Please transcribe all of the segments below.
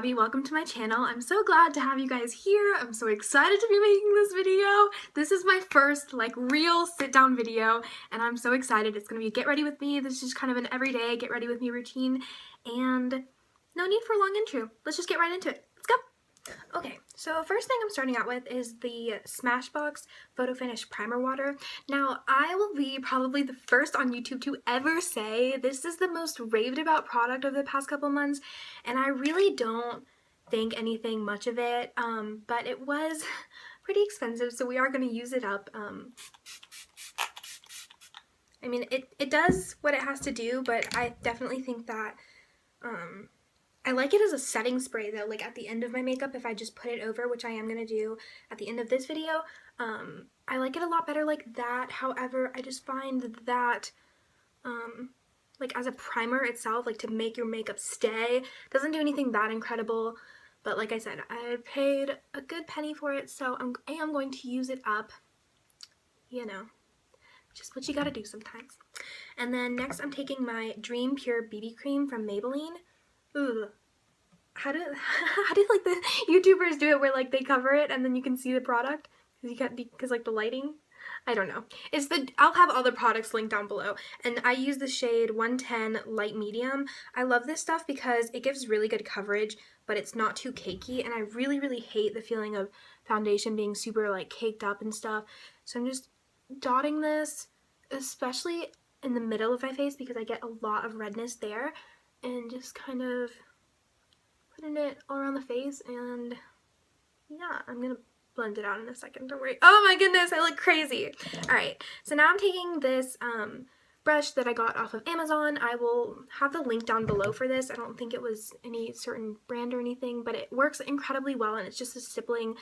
Abby, welcome to my channel. I'm so glad to have you guys here. I'm so excited to be making this video. This is my first real sit down video and I'm so excited. It's gonna be a get ready with me. This is just kind of an everyday get ready with me routine and no need for a long intro. Let's just get right into it. Let's go. Okay, so first thing I'm starting out with is the Smashbox Photo Finish Primer Water. Now, I will be probably the first on YouTube to ever say this is the most raved about product of the past couple months, and I really don't think anything much of it, but it was pretty expensive, so we are going to use it up. I mean, it does what it has to do, but I definitely think that, I like it as a setting spray though, like at the end of my makeup if I just put it over, which I am going to do at the end of this video. I like it a lot better like that. However, I just find that like as a primer itself, like to make your makeup stay, doesn't do anything that incredible. But like I said, I paid a good penny for it, so I am going to use it up, you know. Just what you gotta do sometimes. And then next I'm taking my Dream Pure BB cream from Maybelline. Ooh, how do like the YouTubers do it where like they cover it and then you can see the product because like the lighting? I don't know. I'll have all the products linked down below, and I use the shade 110 Light Medium. I love this stuff because it gives really good coverage, but it's not too cakey, and I really hate the feeling of foundation being super like caked up and stuff. So I'm just dotting this, especially in the middle of my face because I get a lot of redness there, and just kind of putting it all around the face. And yeah, I'm gonna blend it out in a second, don't worry. Oh my goodness, I look crazy. Alright, so now I'm taking this brush that I got off of Amazon. I will have the link down below for this. I don't think it was any certain brand or anything, but it works incredibly well, and it's just a stippling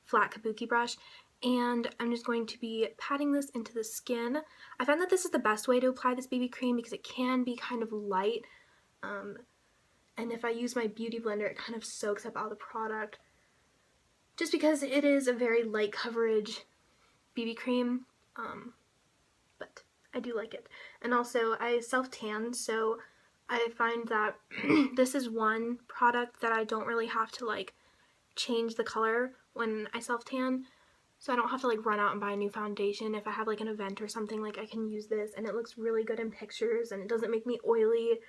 flat kabuki brush. And I'm just going to be patting this into the skin. I found that this is the best way to apply this BB cream because it can be kind of light. And if I use my beauty blender, it kind of soaks up all the product. Just because it is a very light coverage BB cream, but I do like it. And also, I self-tan, so I find that this is one product that I don't really have to like change the color when I self-tan. So I don't have to like run out and buy a new foundation. If I have like an event or something, like I can use this, and it looks really good in pictures, and it doesn't make me oily.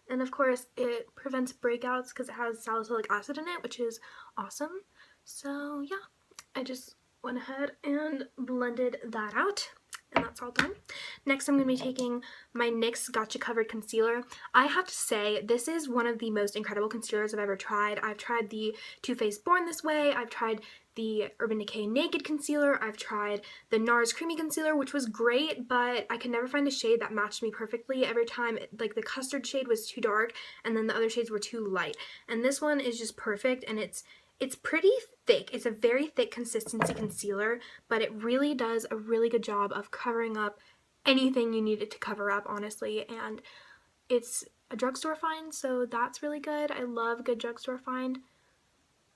And of course, it prevents breakouts because it has salicylic acid in it, which is awesome. So yeah, I just went ahead and blended that out, and that's all done. Next, I'm going to be taking my NYX Gotcha Covered Concealer. I have to say, this is one of the most incredible concealers I've ever tried. I've tried the Too Faced Born This Way, I've tried the Urban Decay Naked Concealer, I've tried the NARS Creamy Concealer, which was great, but I could never find a shade that matched me perfectly. Every time, like the custard shade was too dark, and then the other shades were too light. And this one is just perfect, and it's pretty thick. It's a very thick consistency concealer, but it really does a really good job of covering up anything you need it to cover up, honestly. And it's a drugstore find, so that's really good. I love a good drugstore find.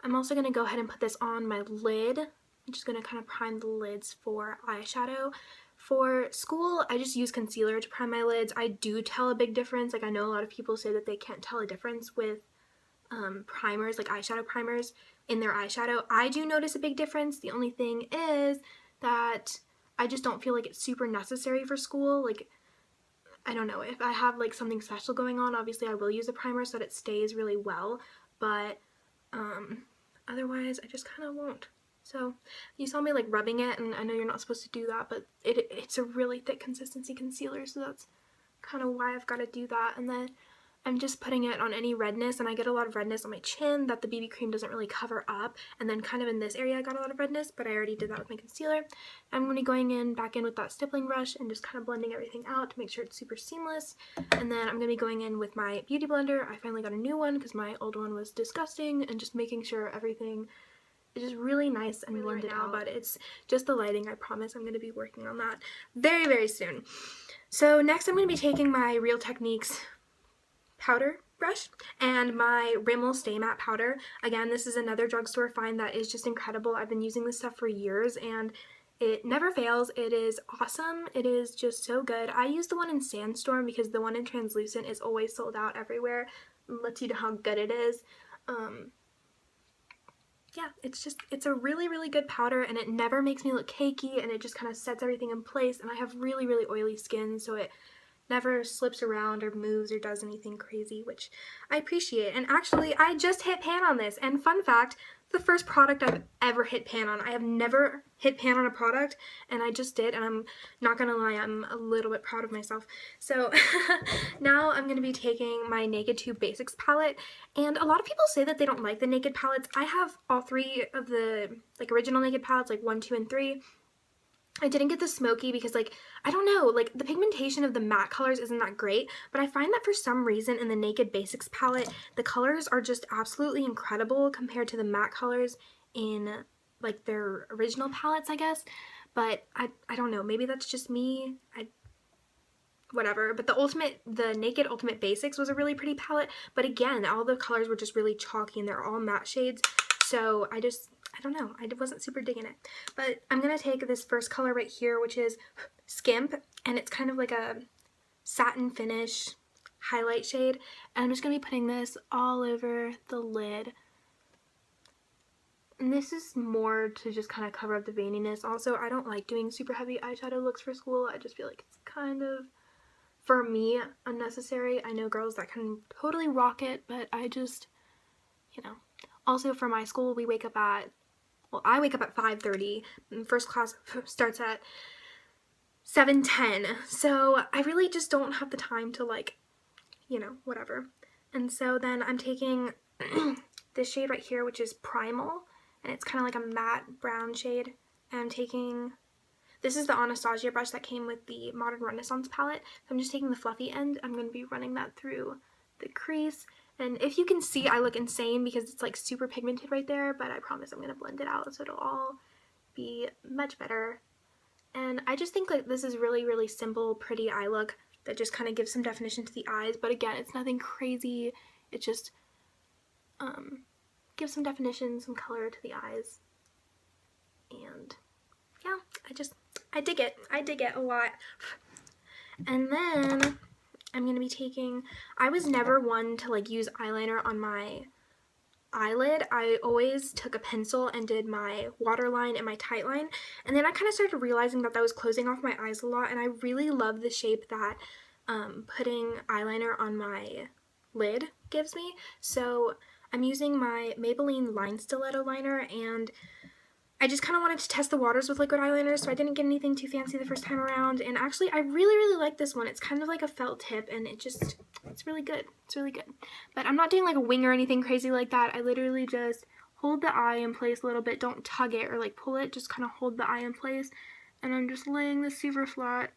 I'm also going to go ahead and put this on my lid. I'm just going to kind of prime the lids for eyeshadow. For school, I just use concealer to prime my lids. I do tell a big difference. Like, I know a lot of people say that they can't tell a difference with primers, like eyeshadow primers in their eyeshadow. I do notice a big difference. The only thing is that I just don't feel like it's super necessary for school. Like, I don't know, if I have like something special going on, obviously I will use a primer so that it stays really well, but otherwise I just kind of won't. So you saw me like rubbing it, and I know you're not supposed to do that, but it's a really thick consistency concealer, so that's kind of why I've got to do that. And then I'm just putting it on any redness, and I get a lot of redness on my chin that the BB cream doesn't really cover up, and then kind of in this area I got a lot of redness, but I already did that with my concealer. I'm going to be going back in with that stippling brush and just kind of blending everything out to make sure it's super seamless. And then I'm going to be going in with my beauty blender. I finally got a new one because my old one was disgusting, and just making sure everything is just really nice and blended out. But it's just the lighting. I promise I'm going to be working on that very soon. So next I'm going to be taking my Real Techniques powder brush and my Rimmel Stay Matte powder. Again, this is another drugstore find that is just incredible. I've been using this stuff for years and it never fails. It is awesome. It is just so good. I use the one in Sandstorm because the one in translucent is always sold out everywhere. It lets you know how good it is. yeah, it's a really, really good powder, and it never makes me look cakey, and it just kind of sets everything in place, and I have really, really oily skin, so it never slips around or moves or does anything crazy, which I appreciate. And actually, I just hit pan on this, and fun fact, the first product I've ever hit pan on. I have never hit pan on a product, and I just did, and I'm not gonna lie, I'm a little bit proud of myself. So now I'm gonna be taking my Naked 2 Basics palette, and a lot of people say that they don't like the Naked palettes. I have all three of the like original Naked palettes, like 1, 2, and 3. I didn't get the smoky because, like, I don't know, like, the pigmentation of the matte colors isn't that great, but I find that for some reason in the Naked Basics palette, the colors are just absolutely incredible compared to the matte colors in, like, their original palettes, I guess. But I don't know, maybe that's just me. Whatever. But the Naked Ultimate Basics was a really pretty palette, but again, all the colors were just really chalky and they're all matte shades, so I don't know, I wasn't super digging it. But I'm gonna take this first color right here, which is Skimp, and it's kind of like a satin finish highlight shade, and I'm just gonna be putting this all over the lid. And this is more to just kind of cover up the veininess. Also, I don't like doing super heavy eyeshadow looks for school. I just feel like it's kind of, for me, unnecessary. I know girls that can totally rock it, but I just, you know. Also, for my school, we wake up at, well, I wake up at 5:30, and first class starts at 7:10, so I really just don't have the time to, like, you know, whatever. And so then I'm taking this shade right here, which is Primal, and it's kind of like a matte brown shade, and I'm taking, this is the Anastasia brush that came with the Modern Renaissance palette, so I'm just taking the fluffy end. I'm going to be running that through the crease. And if you can see, I look insane because it's like super pigmented right there, but I promise I'm going to blend it out so it'll all be much better. And I just think like this is really, really simple, pretty eye look that just kind of gives some definition to the eyes. But again, it's nothing crazy. It just gives some definition, some color to the eyes. And yeah, I dig it. I dig it a lot. And then I'm going to be taking, I was never one to like use eyeliner on my eyelid. I always took a pencil and did my waterline and my tight line, and then I kind of started realizing that was closing off my eyes a lot, and I really love the shape that putting eyeliner on my lid gives me. So I'm using my Maybelline Line Stiletto liner, and I just kind of wanted to test the waters with liquid eyeliner, so I didn't get anything too fancy the first time around. And actually, I really, really like this one. It's kind of like a felt tip, and it's really good. It's really good. But I'm not doing like a wing or anything crazy like that. I literally just hold the eye in place a little bit. Don't tug it or like pull it. Just kind of hold the eye in place. And I'm just laying this super flat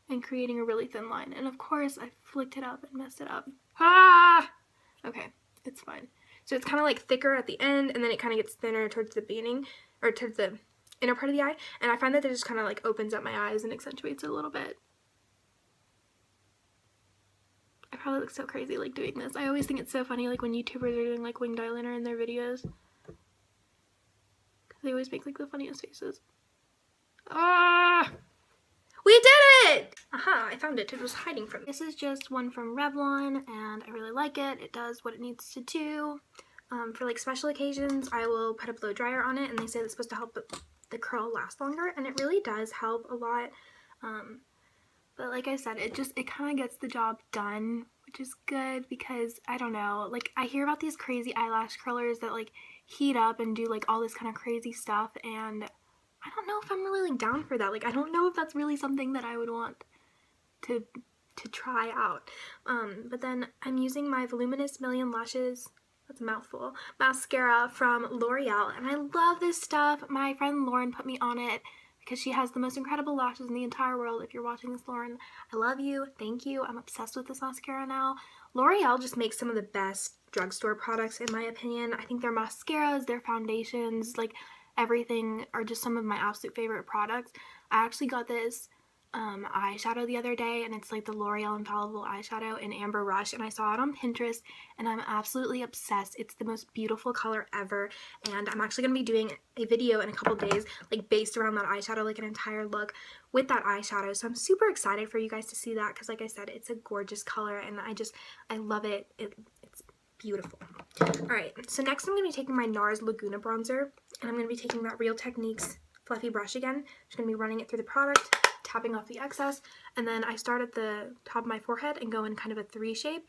and creating a really thin line. And of course, I flicked it up and messed it up. Ah! Okay, it's fine. So it's kind of like thicker at the end, and then it kind of gets thinner towards the beginning, or towards the inner part of the eye, and I find that it just kind of like opens up my eyes and accentuates it a little bit. I probably look so crazy like doing this. I always think it's so funny like when YouTubers are doing like winged eyeliner in their videos, because they always make like the funniest faces. Ah! We did it! Aha, I found it. It was hiding from me. This is just one from Revlon, and I really like it. It does what it needs to do. For like special occasions, I will put a blow dryer on it, and they say it's supposed to help the curl last longer, and it really does help a lot. But like I said, it kind of gets the job done, which is good because, I don't know, like I hear about these crazy eyelash curlers that like heat up and do like all this kind of crazy stuff, and I don't know if I'm really like down for that. Like I don't know if that's really something that I would want to try out. But then I'm using my Voluminous Million Lashes, that's a mouthful, mascara from L'Oreal, and I love this stuff. My friend Lauren put me on it because she has the most incredible lashes in the entire world. If you're watching this, Lauren, I love you. Thank you. I'm obsessed with this mascara now. L'Oreal just makes some of the best drugstore products in my opinion. I think their mascaras, their foundations, like everything are just some of my absolute favorite products. I actually got this eyeshadow the other day, and it's like the L'Oreal Infallible eyeshadow in Amber Rush, and I saw it on Pinterest and I'm absolutely obsessed. It's the most beautiful color ever, and I'm actually going to be doing a video in a couple days like based around that eyeshadow, like an entire look with that eyeshadow, so I'm super excited for you guys to see that because like I said, it's a gorgeous color and I love it. It's beautiful. Alright, so next I'm going to be taking my NARS Laguna bronzer, and I'm going to be taking that Real Techniques fluffy brush again. I'm just going to be running it through the product, tapping off the excess, and then I start at the top of my forehead and go in kind of a 3 shape.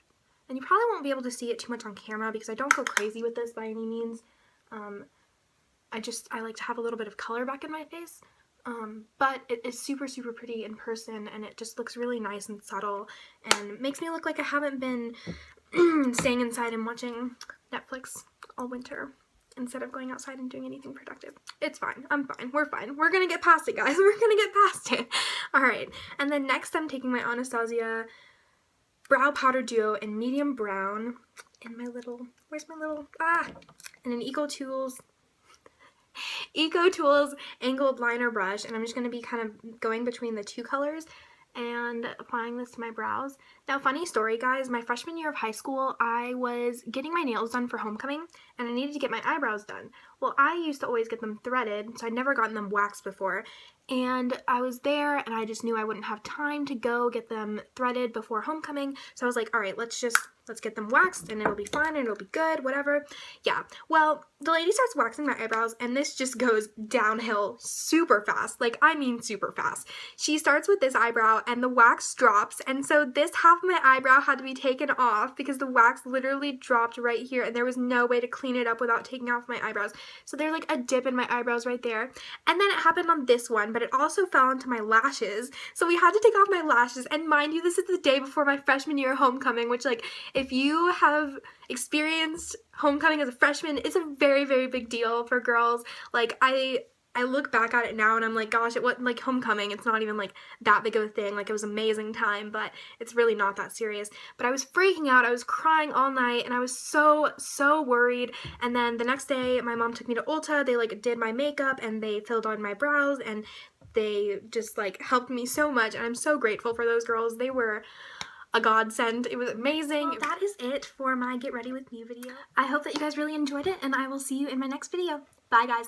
And you probably won't be able to see it too much on camera because I don't go crazy with this by any means. I like to have a little bit of color back in my face. But it is super, super pretty in person, and it just looks really nice and subtle and makes me look like I haven't been staying inside and watching Netflix all winter instead of going outside and doing anything productive. It's fine. I'm fine. We're fine. We're gonna get past it, guys. We're gonna get past it. Alright, and then next I'm taking my Anastasia Brow Powder Duo in medium brown in my little, where's my little, in an Eco Tools angled liner brush, and I'm just going to be kind of going between the 2 colors and applying this to my brows. Now, funny story, guys, my freshman year of high school, I was getting my nails done for homecoming, and I needed to get my eyebrows done. Well, I used to always get them threaded, so I'd never gotten them waxed before, and I was there, and I just knew I wouldn't have time to go get them threaded before homecoming, so I was like, alright, let's get them waxed, and it'll be fine, and it'll be good, whatever. Yeah, well, the lady starts waxing my eyebrows, and this just goes downhill super fast. Like, I mean super fast. She starts with this eyebrow, and the wax drops, and so this half of my eyebrow had to be taken off because the wax literally dropped right here, and there was no way to clean it up without taking off my eyebrows. So there's like a dip in my eyebrows right there. And then it happened on this one, but it also fell onto my lashes. So we had to take off my lashes, and mind you, this is the day before my freshman year homecoming, which, like, if you have experienced homecoming as a freshman, it's a very, very big deal for girls. Like, I look back at it now and I'm like, gosh, it wasn't like homecoming. It's not even like that big of a thing. Like, it was an amazing time, but it's really not that serious. But I was freaking out. I was crying all night, and I was so, so worried. And then the next day, my mom took me to Ulta. They like did my makeup and they filled on my brows, and they just like helped me so much. And I'm so grateful for those girls. They were a godsend. It was amazing. Well, that is it for my Get Ready With Me video. I hope that you guys really enjoyed it, and I will see you in my next video. Bye, guys.